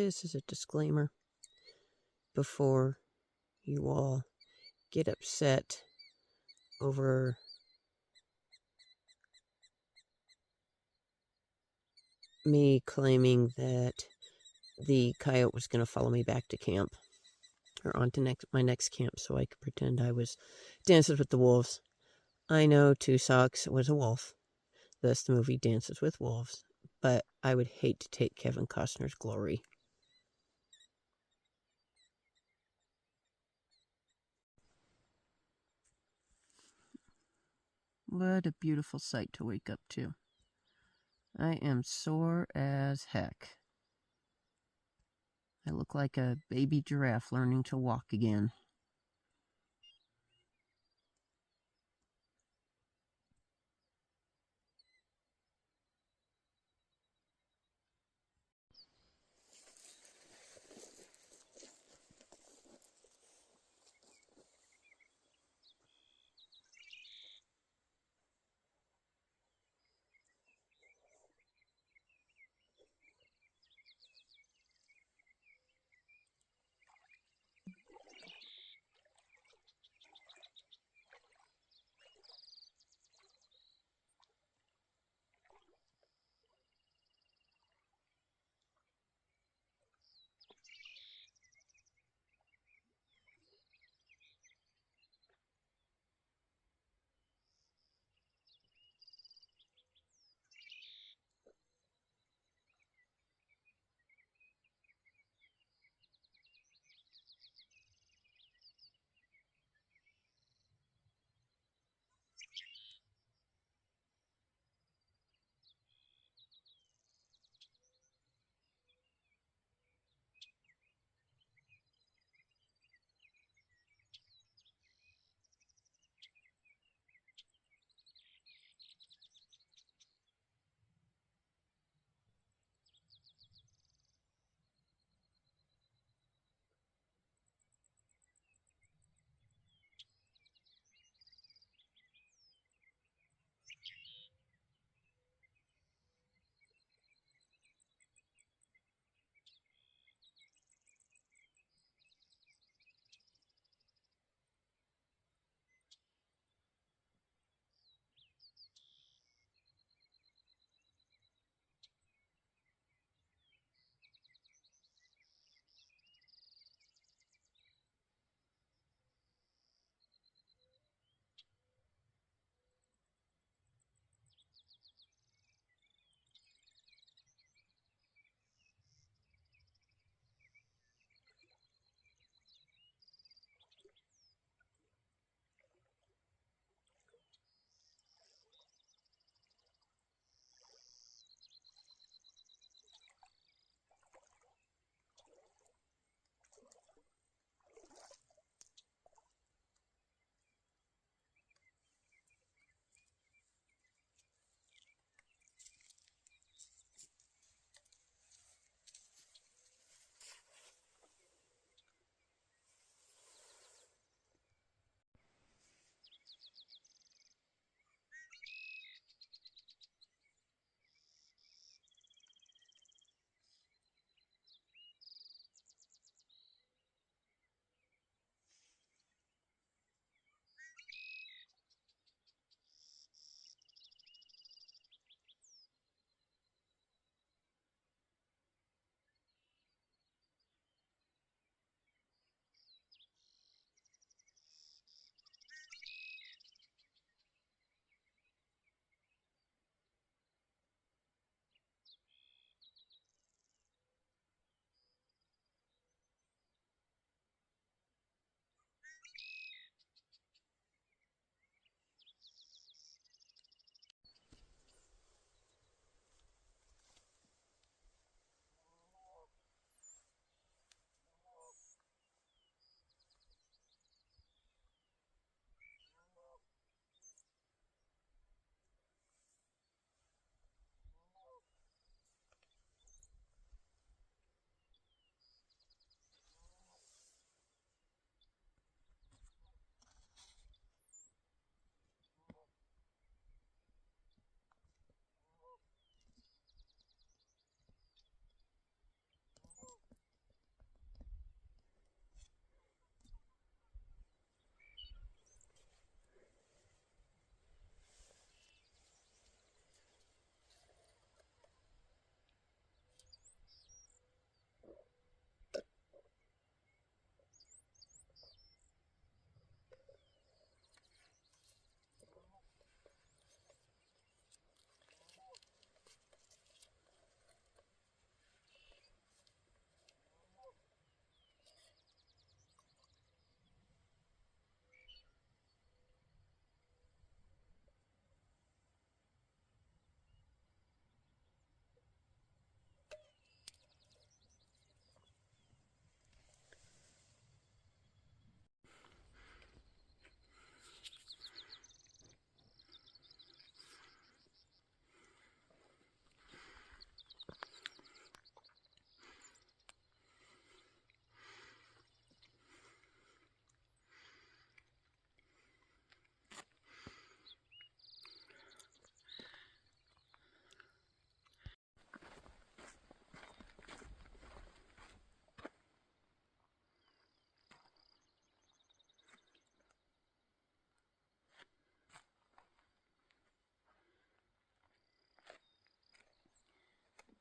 this as a disclaimer before you all get upset over me claiming that the coyote was going to follow me back to camp, or on to my next camp, so I could pretend I was Dances with the Wolves. I know Two Socks was a wolf, thus the movie Dances with Wolves, but I would hate to take Kevin Costner's glory. What a beautiful sight to wake up to. I am sore as heck. I look like a baby giraffe learning to walk again.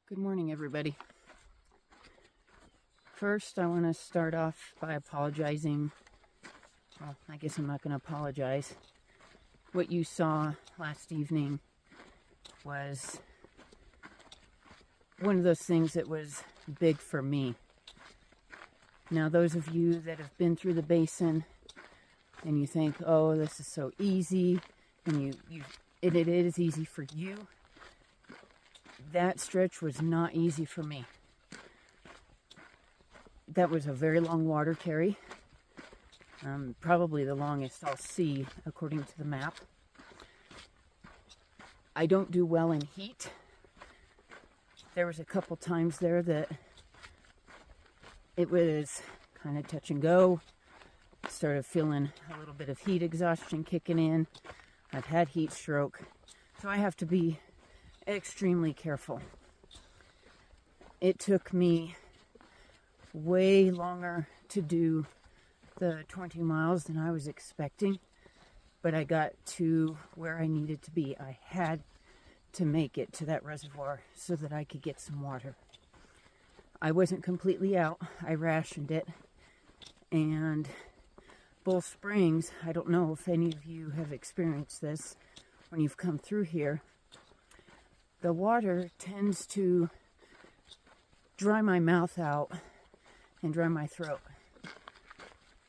Good morning, everybody. First, I want to start off by apologizing. Well, I guess I'm not going to apologize. What you saw last evening was one of those things that was big for me. Now, those of you that have been through the basin and you think, oh, this is so easy, and it is easy for you, that stretch was not easy for me. That was a very long water carry. Probably the longest I'll see according to the map. I don't do well in heat. There was a couple times there that it was kind of touch and go. Started feeling a little bit of heat exhaustion kicking in. I've had heat stroke, so I have to be extremely careful. It took me way longer to do the 20 miles than I was expecting, but I got to where I needed to be. I had to make it to that reservoir so that I could get some water. I wasn't completely out. I rationed it, and Bull Springs, I don't know if any of you have experienced this when you've come through here. The water tends to dry my mouth out and dry my throat.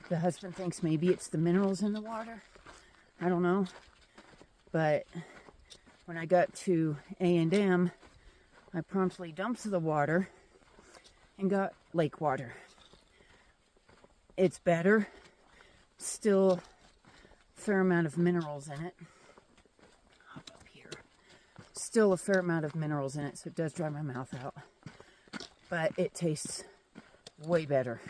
The husband thinks maybe it's the minerals in the water. I don't know. But when I got to A&M, I promptly dumped the water and got lake water. It's better. Still a fair amount of minerals in it. Hop up here. Still a fair amount of minerals in it, so it does dry my mouth out. But it tastes way better.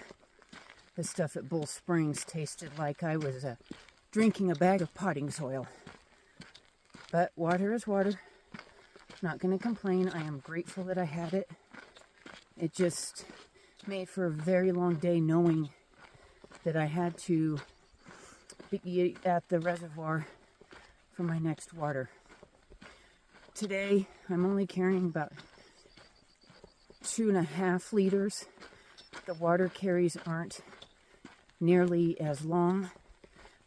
The stuff at Bull Springs tasted like I was drinking a bag of potting soil. But water is water. Not going to complain. I am grateful that I had it. It just made for a very long day knowing that I had to be at the reservoir for my next water. Today, I'm only carrying about 2.5 liters. The water carries aren't nearly as long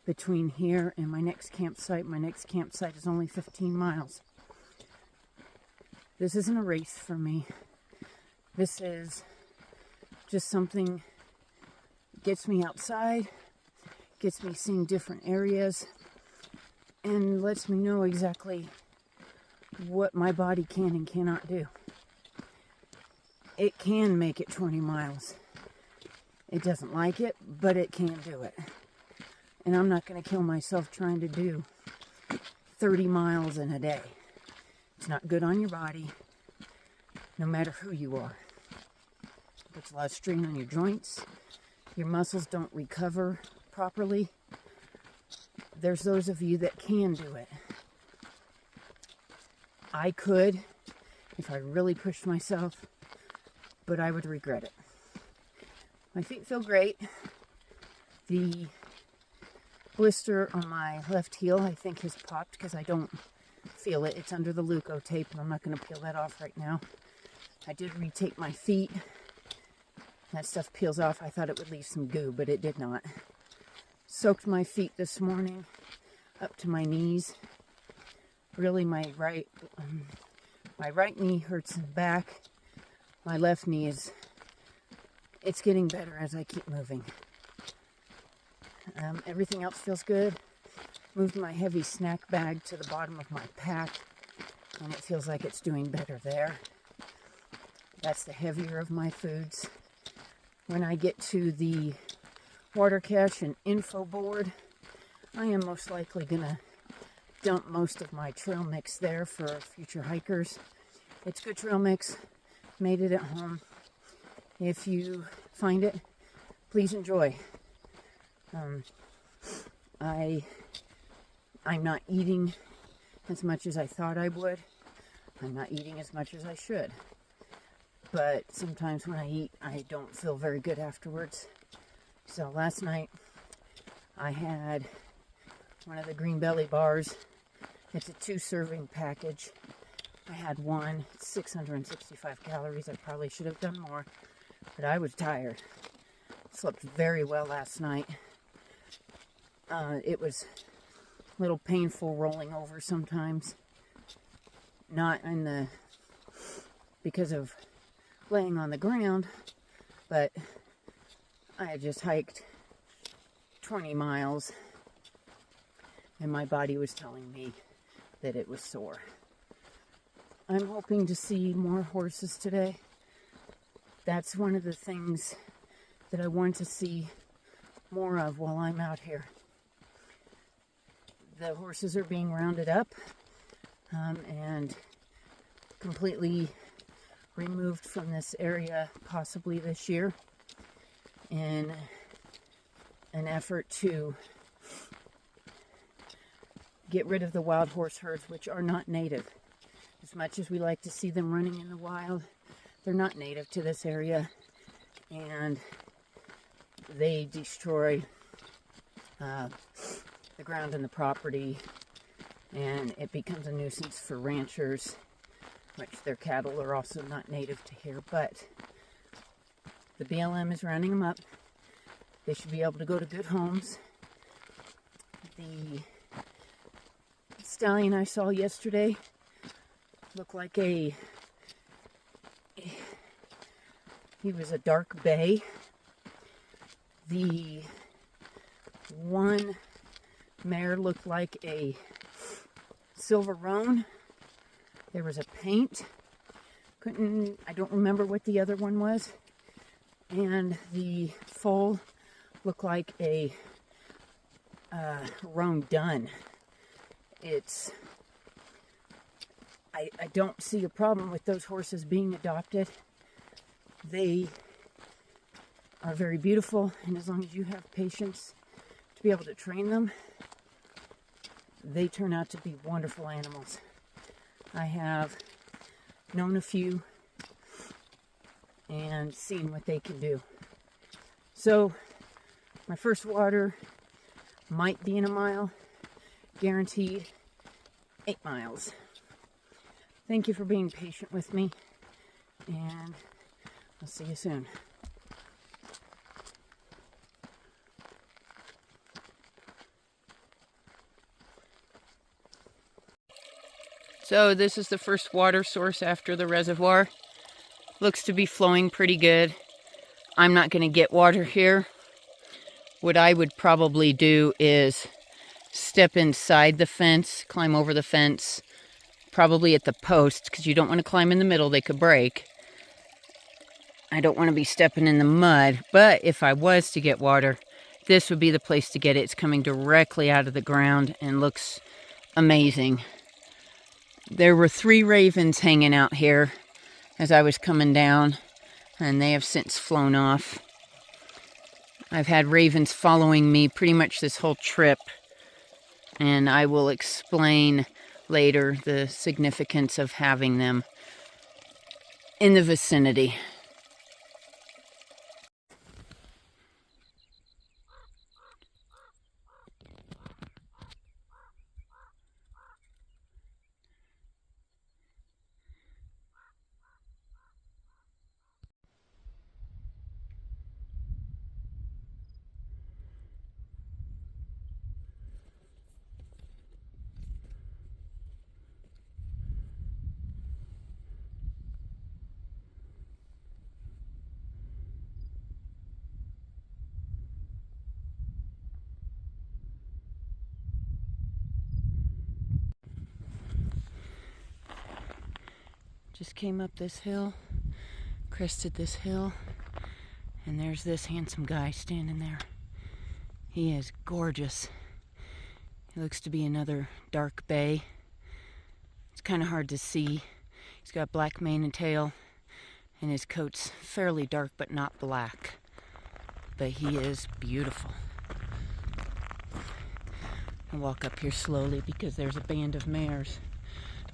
between here and my next campsite. My next campsite is only 15 miles. This isn't a race for me. This is just something that gets me outside, gets me seeing different areas, and lets me know exactly what my body can and cannot do. It can make it 20 miles. It doesn't like it, but it can do it. And I'm not going to kill myself trying to do 30 miles in a day. It's not good on your body, no matter who you are. It puts a lot of strain on your joints. Your muscles don't recover properly. There's those of you that can do it. I could, if I really pushed myself, but I would regret it. My feet feel great. The blister on my left heel, I think, has popped because I don't feel it. It's under the Leuco tape, and I'm not going to peel that off right now. I did retape my feet. That stuff peels off. I thought it would leave some goo, but it did not. Soaked my feet this morning up to my knees. Really, my right knee hurts in the back. My left knee it's getting better as I keep moving. Everything else feels good. Moved my heavy snack bag to the bottom of my pack, and it feels like it's doing better there. That's the heavier of my foods. When I get to the water cache and info board, I am most likely going to dump most of my trail mix there for future hikers. It's good trail mix. Made it at home. If you find it, please enjoy. I'm not eating as much as I thought I would. I'm not eating as much as I should. But sometimes when I eat, I don't feel very good afterwards. So last night, I had one of the green belly bars. It's a 2-serving package. I had one, 665 calories. I probably should have done more, but I was tired. Slept very well last night. It was a little painful rolling over sometimes. Not in the, because of laying on the ground, but I had just hiked 20 miles and my body was telling me that it was sore. I'm hoping to see more horses today. That's one of the things that I want to see more of while I'm out here. The horses are being rounded up and completely removed from this area possibly this year in an effort to get rid of the wild horse herds, which are not native. As much as we like to see them running in the wild, they're not native to this area, and they destroy the ground and the property, and it becomes a nuisance for ranchers, which their cattle are also not native to here. But the BLM is rounding them up. They should be able to go to good homes. The stallion I saw yesterday looked like he was a dark bay. The one mare looked like a silver roan. There was a paint. I don't remember what the other one was. And the foal looked like a roan dun. I don't see a problem with those horses being adopted. They are very beautiful, and as long as you have patience to be able to train them, they turn out to be wonderful animals. I have known a few and seen what they can do. So my first water might be in a mile, guaranteed 8 miles. Thank you for being patient with me, and I'll see you soon. So this is the first water source after the reservoir. Looks to be flowing pretty good. I'm not going to get water here. What I would probably do is step inside the fence, climb over the fence, probably at the post, because you don't want to climb in the middle, they could break. I don't want to be stepping in the mud, but if I was to get water, this would be the place to get it. It's coming directly out of the ground and looks amazing. There were 3 ravens hanging out here as I was coming down, and they have since flown off. I've had ravens following me pretty much this whole trip, and I will explain later the significance of having them in the vicinity. Just came up this hill, crested this hill, and there's this handsome guy standing there. He is gorgeous. He looks to be another dark bay. It's kind of hard to see. He's got black mane and tail, and his coat's fairly dark but not black. But he is beautiful. I'll walk up here slowly because there's a band of mares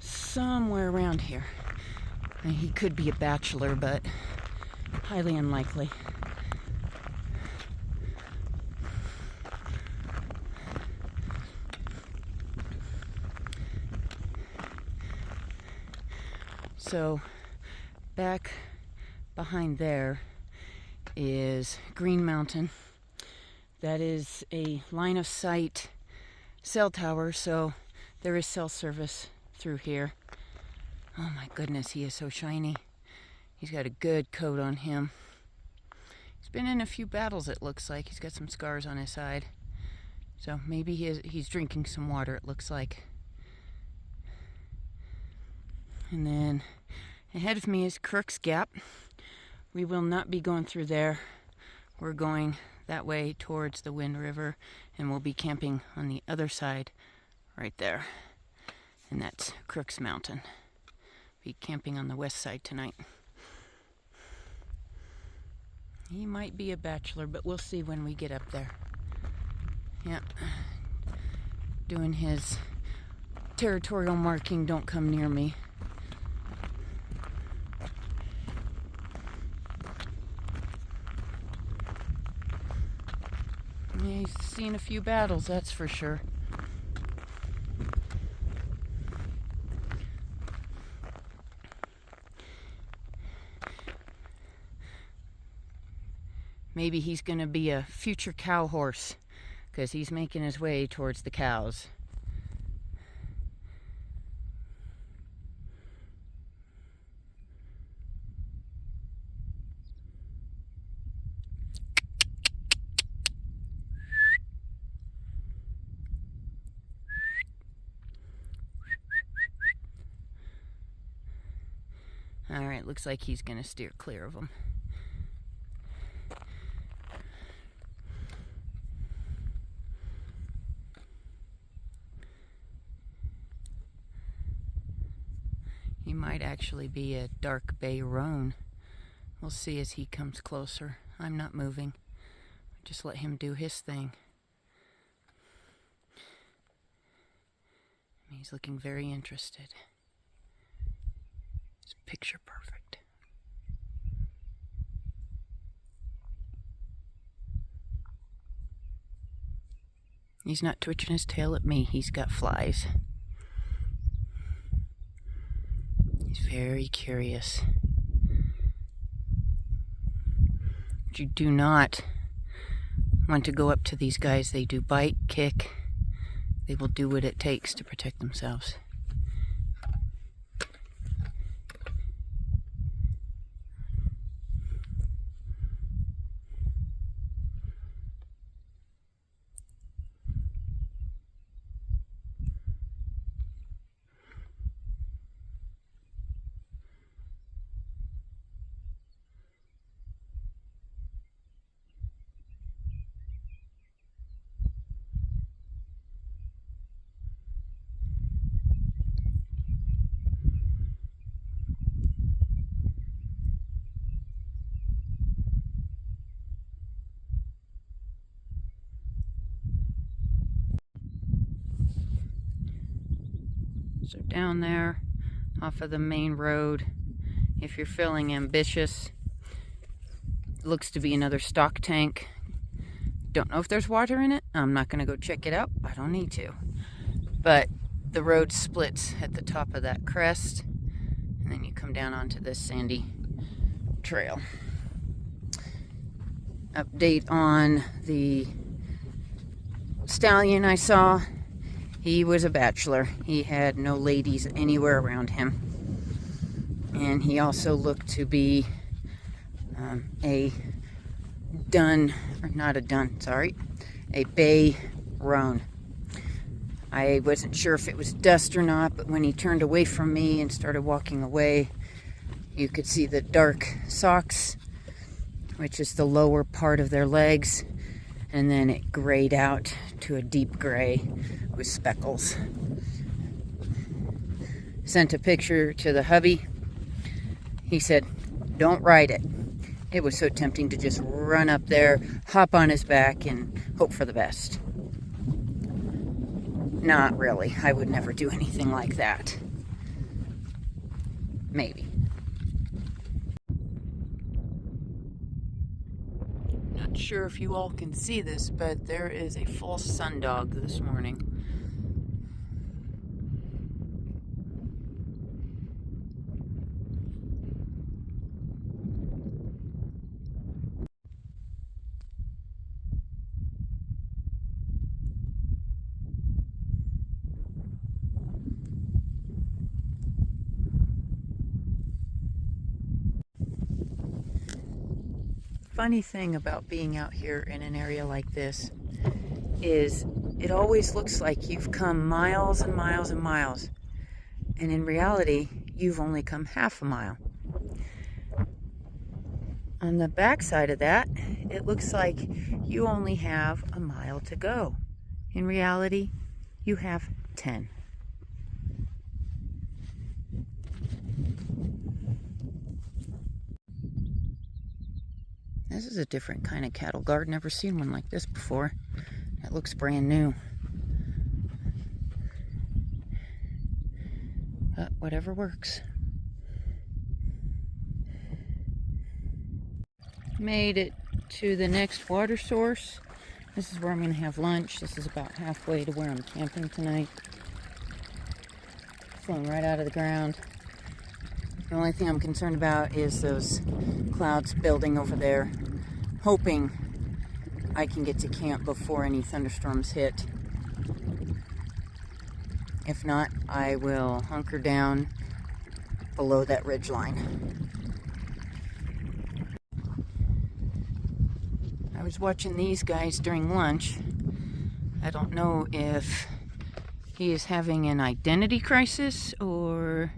somewhere around here. And he could be a bachelor, but highly unlikely. So back behind there is Green Mountain. That is a line of sight cell tower, so there is cell service through here. Oh my goodness, he is so shiny. He's got a good coat on him. He's been in a few battles, it looks like. He's got some scars on his side. So maybe he's drinking some water, it looks like. And then ahead of me is Crook's Gap. We will not be going through there. We're going that way towards the Wind River, and we'll be camping on the other side right there. And that's Crook's Mountain. Be camping on the west side tonight. He might be a bachelor, but we'll see when we get up there. Yep. Doing his territorial marking, don't come near me. Yeah, he's seen a few battles, that's for sure. Maybe he's going to be a future cow horse, because he's making his way towards the cows. Alright, looks like he's going to steer clear of them. He might actually be a dark bay roan. We'll see as he comes closer. I'm not moving. Just let him do his thing. He's looking very interested. It's picture perfect. He's not twitching his tail at me. He's got flies. He's very curious. But you do not want to go up to these guys. They do bite, kick. They will do what it takes to protect themselves. So down there off of the main road, if you're feeling ambitious, looks to be another stock tank. Don't know if there's water in it. I'm not going to go check it out. I don't need to. But the road splits at the top of that crest, and then you come down onto this sandy trail. Update on the stallion I saw. He was a bachelor. He had no ladies anywhere around him. And he also looked to be a bay roan. I wasn't sure if it was dust or not, but when he turned away from me and started walking away, you could see the dark socks, which is the lower part of their legs, and then it grayed out to a deep gray with speckles. Sent a picture to the hubby. He said, don't ride it. It was so tempting to just run up there, hop on his back, and hope for the best. Not really. I would never do anything like that. Maybe. Not sure if you all can see this, but there is a false sundog this morning. funny thing about being out here in an area like this is it always looks like you've come miles and miles and miles, and in reality you've only come half a mile. On the back side of that, it looks like you only have a mile to go. In reality, you have 10. This is a different kind of cattle guard. Never seen one like this before. It looks brand new. But whatever works. Made it to the next water source. This is where I'm going to have lunch. This is about halfway to where I'm camping tonight. Flown right out of the ground. The only thing I'm concerned about is those clouds building over there. Hoping I can get to camp before any thunderstorms hit. If not, I will hunker down below that ridge line. I was watching these guys during lunch. I don't know if he is having an identity crisis or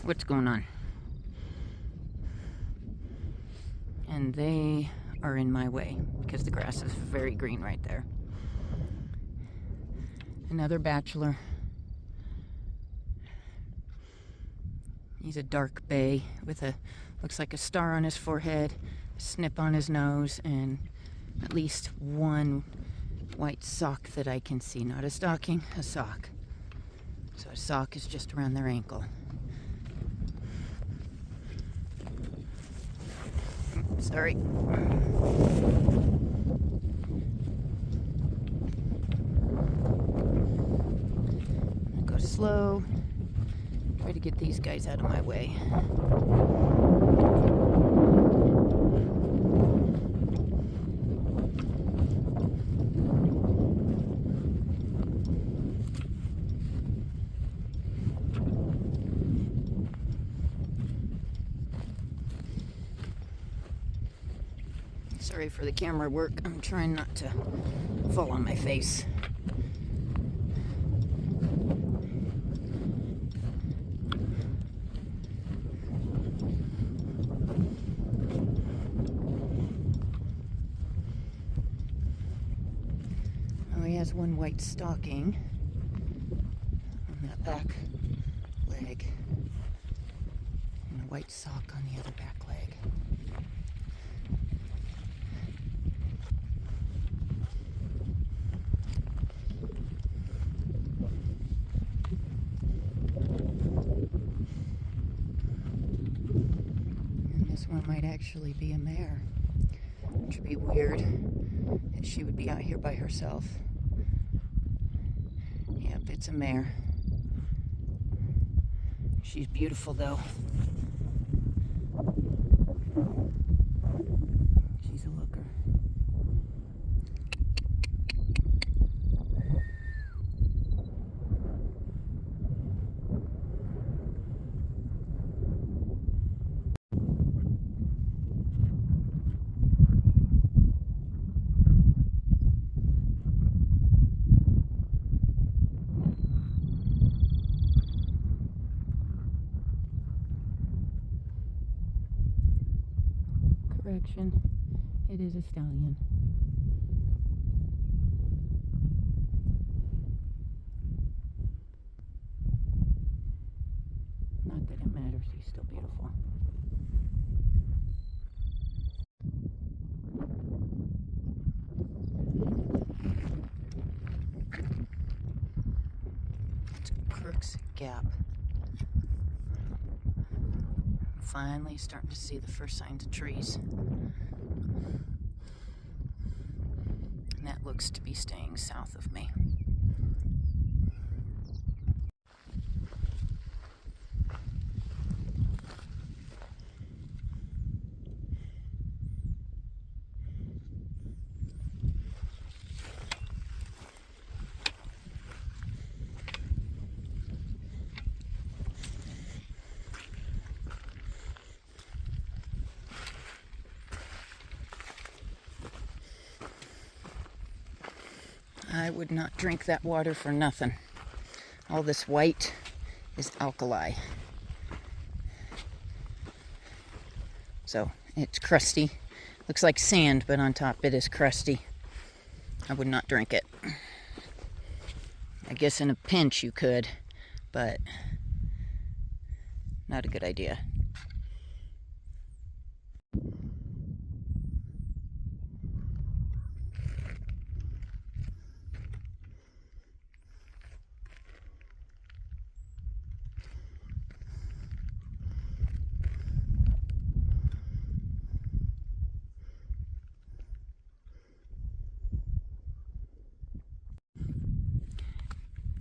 what's going on. And they are in my way because the grass is very green right there. Another bachelor. He's a dark bay with a, looks like a star on his forehead, a snip on his nose, and at least one white sock that I can see. Not a stocking, a sock. So a sock is just around their ankle. Sorry. I'll go slow. Try to get these guys out of my way. Sorry for the camera work. I'm trying not to fall on my face. Oh, he has one white stocking on that back leg and a white sock on the other back leg. One might actually be a mare, which would be weird that she would be out here by herself. Yep, it's a mare. She's beautiful though. She's a looker. Correction, it is a stallion. Not that it matters, he's still beautiful. It's Crook's Gap. Finally starting to see the first signs of trees. And that looks to be staying south of me. I would not drink that water for nothing. All this white is alkali. So it's crusty. Looks like sand, but on top it is crusty. I would not drink it. I guess in a pinch you could, but not a good idea.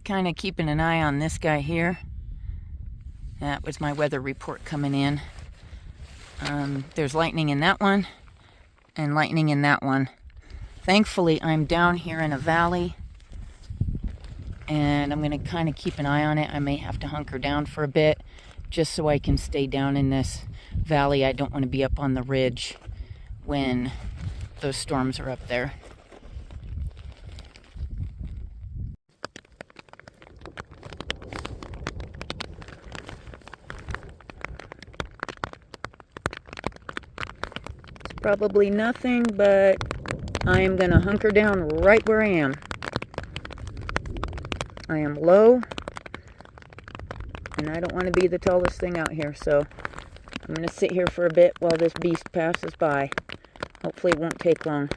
Kind of keeping an eye on this guy here. That was my weather report coming in. There's lightning in that one and lightning in that one. Thankfully, I'm down here in a valley and I'm going to kind of keep an eye on it. I may have to hunker down for a bit just so I can stay down in this valley. I don't want to be up on the ridge when those storms are up there. Probably nothing, but I am going to hunker down right where I am. I am low, and I don't want to be the tallest thing out here, so I'm going to sit here for a bit while this beast passes by. Hopefully it won't take long.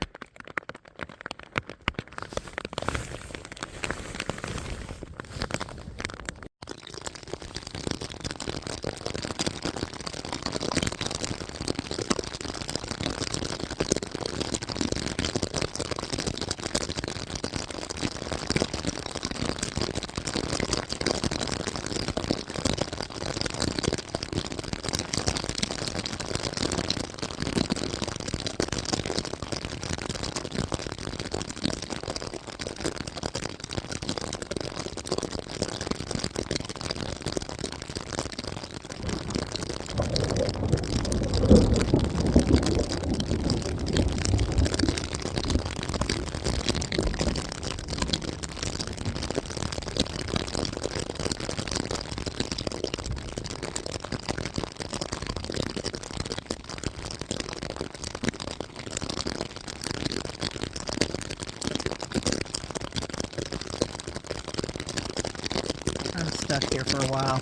I'm stuck here for a while,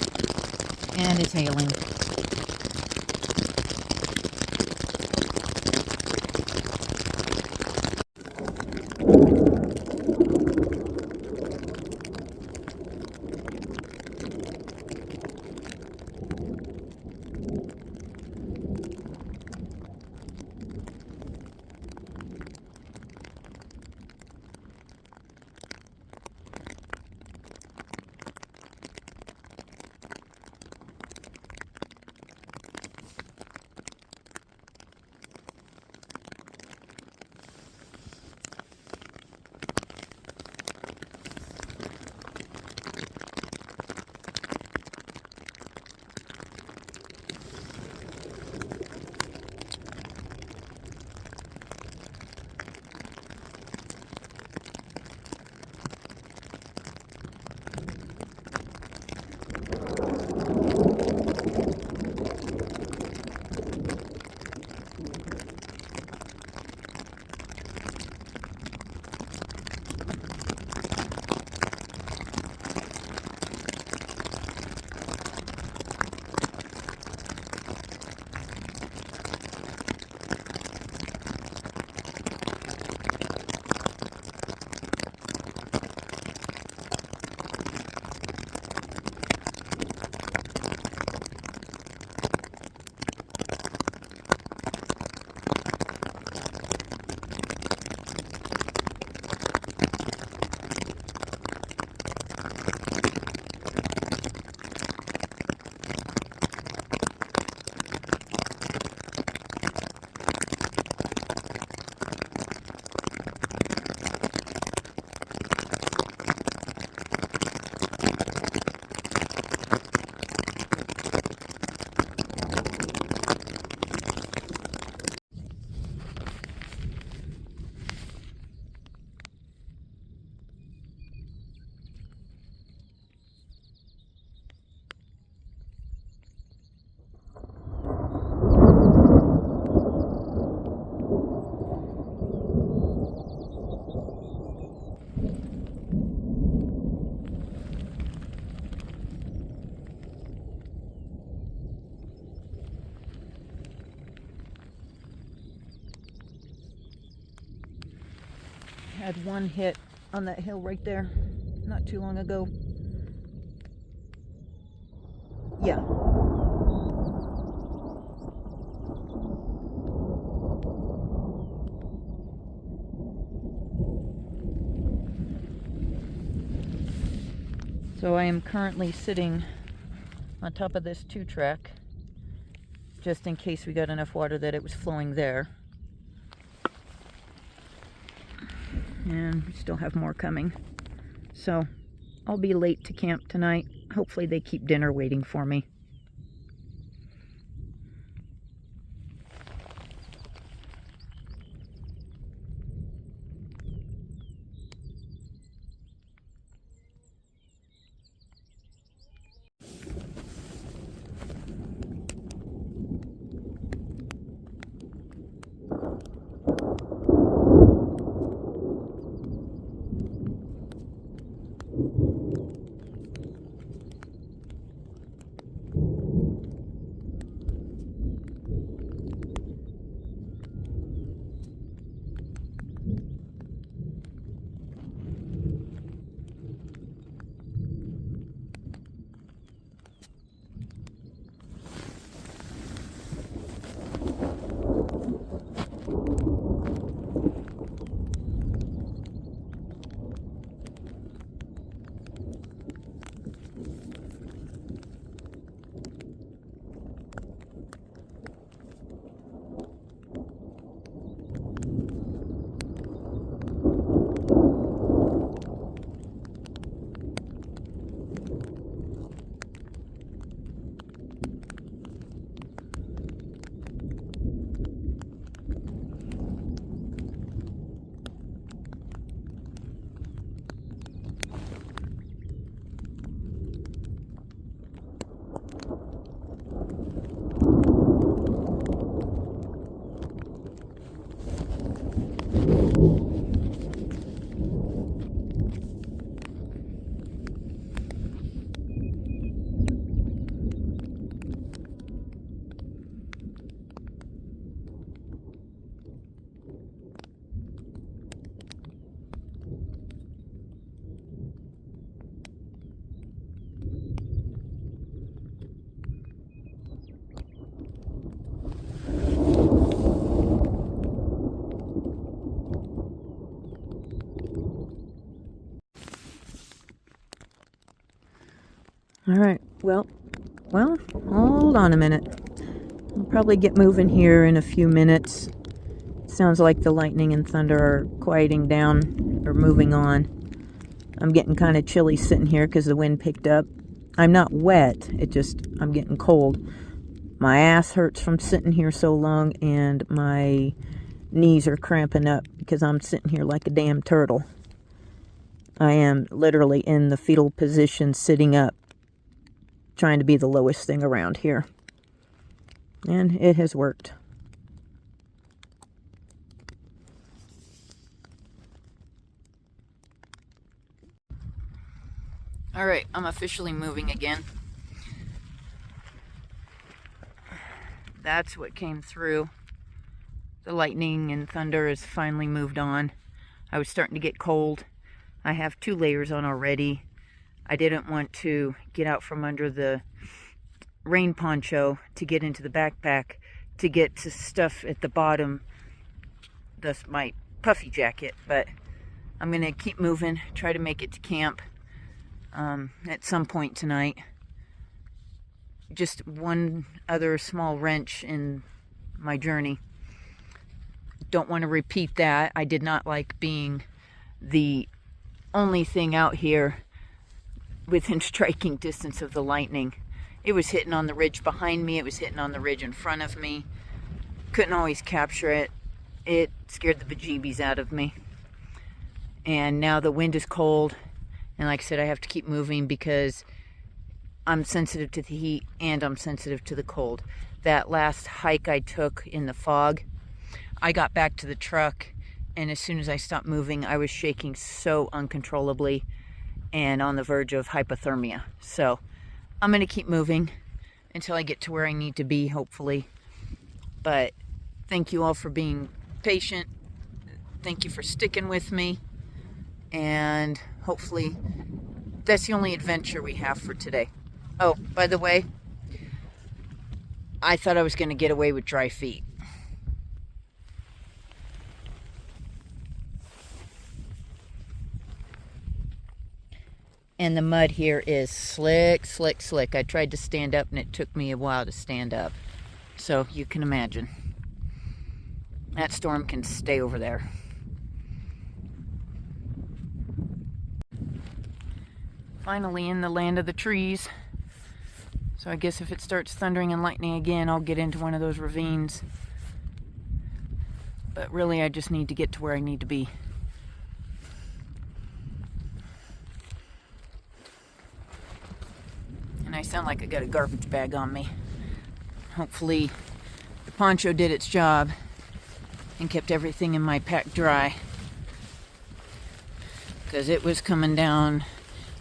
and it's hailing. had one hit on that hill right there not too long ago. Yeah. So I am currently sitting on top of this 2-track, just in case we got enough water that it was flowing there. And we still have more coming. So I'll be late to camp tonight. Hopefully they keep dinner waiting for me. All right, well, hold on a minute. I'll probably get moving here in a few minutes. Sounds like the lightning and thunder are quieting down or moving on. I'm getting kind of chilly sitting here because the wind picked up. I'm not wet, I'm getting cold. My ass hurts from sitting here so long, and my knees are cramping up because I'm sitting here like a damn turtle. I am literally in the fetal position, sitting up, trying to be the lowest thing around here. And it has worked. All right, I'm officially moving again. That's what came through. The lightning and thunder has finally moved on. I was starting to get cold. I have 2 layers on already. I didn't want to get out from under the rain poncho to get into the backpack to get to stuff at the bottom, thus my puffy jacket, but I'm gonna keep moving, try to make it to camp at some point tonight. Just one other small wrench in my journey. Don't want to repeat that. I did not like being the only thing out here within striking distance of the lightning. It was hitting on the ridge behind me. It was hitting on the ridge in front of me. Couldn't always capture it. It scared the bejeebies out of me. And now the wind is cold. And like I said, I have to keep moving because I'm sensitive to the heat and I'm sensitive to the cold. That last hike I took in the fog, I got back to the truck, and as soon as I stopped moving, I was shaking so uncontrollably and on the verge of hypothermia. So I'm going to keep moving until I get to where I need to be, hopefully. But thank you all for being patient. Thank you for sticking with me. and hopefully that's the only adventure we have for today. Oh, by the way, I thought I was going to get away with dry feet. And the mud here is slick, slick, slick. I tried to stand up and it took me a while to stand up. So you can imagine. That storm can stay over there. Finally in the land of the trees. So I guess if it starts thundering and lightning again, I'll get into one of those ravines. But really I just need to get to where I need to be. And I sound like I got a garbage bag on me. Hopefully the poncho did its job and kept everything in my pack dry. Because it was coming down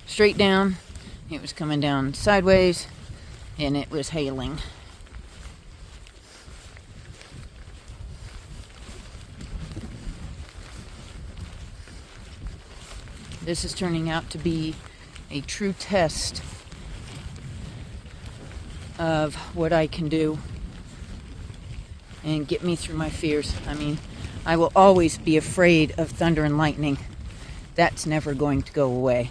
straight down, it was coming down sideways, and it was hailing. This is turning out to be a true test of what I can do and get me through my fears. I mean, I will always be afraid of thunder and lightning. That's never going to go away.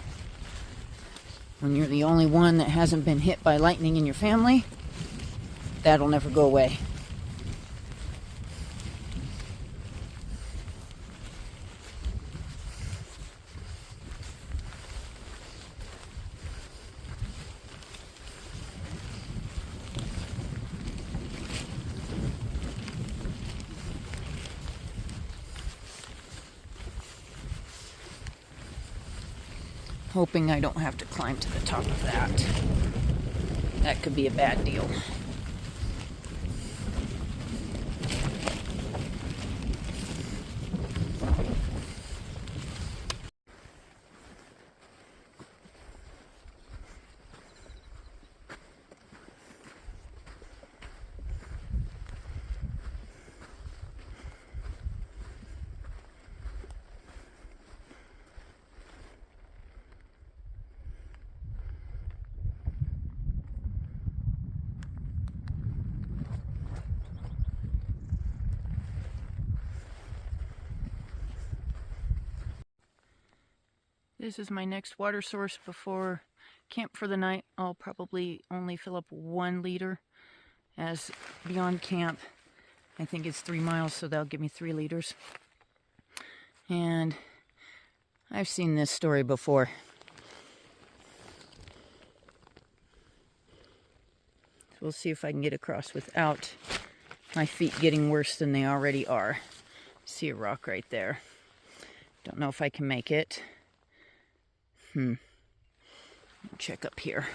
When you're the only one that hasn't been hit by lightning in your family, that'll never go away. Hoping I don't have to climb to the top of that. That could be a bad deal. This is my next water source before camp for the night. I'll probably only fill up 1 liter, as beyond camp I think it's 3 miles, so they'll give me 3 liters. And I've seen this story before. So we'll see if I can get across without my feet getting worse than they already are. See a rock right there. Don't know if I can make it. Check up here.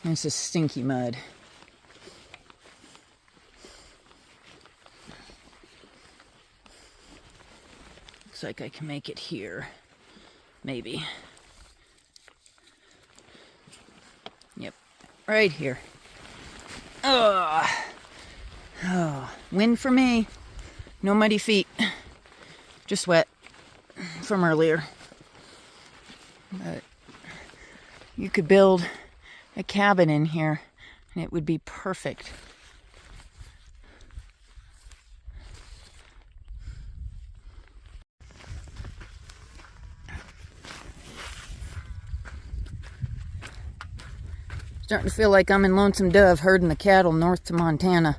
This is stinky mud. Looks like I can make it here. Maybe. Yep, right here. Oh, win for me. No muddy feet, just wet from earlier. But you could build a cabin in here and it would be perfect. Starting to feel like I'm in Lonesome Dove herding the cattle north to Montana.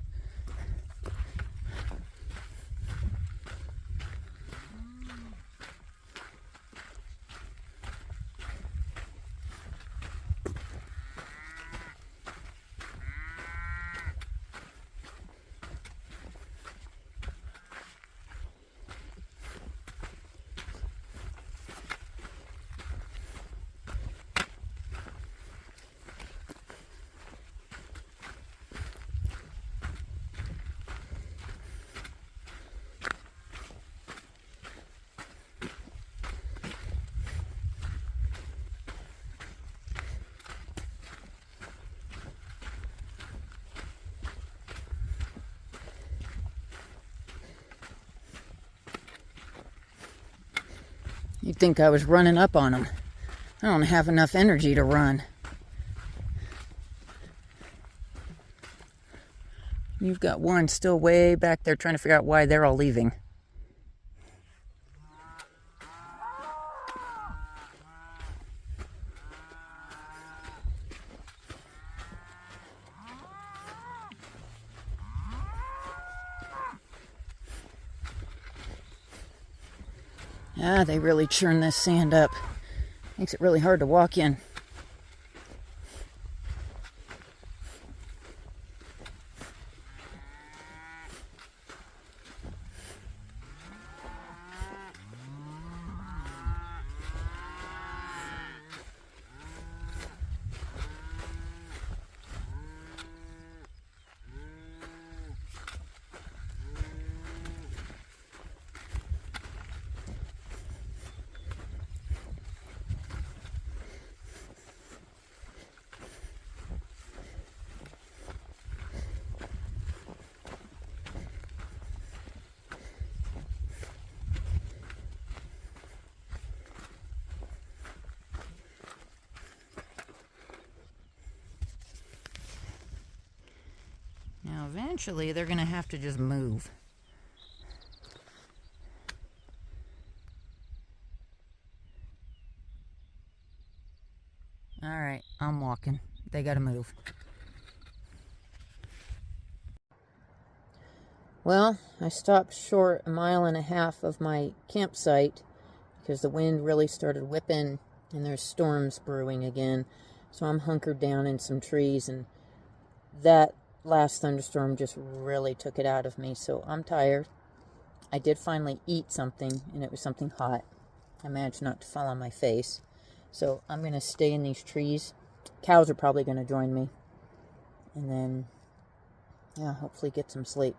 You'd think I was running up on them. I don't have enough energy to run. You've got one still way back there trying to figure out why they're all leaving. Ah, they really churn this sand up. Makes it really hard to walk in. Now eventually they're going to have to just move. Alright, I'm walking. They got to move. Well, I stopped short 1.5 miles of my campsite because the wind really started whipping and there's storms brewing again. So I'm hunkered down in some trees, and that last thunderstorm just really took it out of me. So I'm tired. I did finally eat something, and it was something hot. I managed not to fall on my face. So I'm going to stay in these trees. Cows are probably going to join me. And then, yeah, hopefully get some sleep.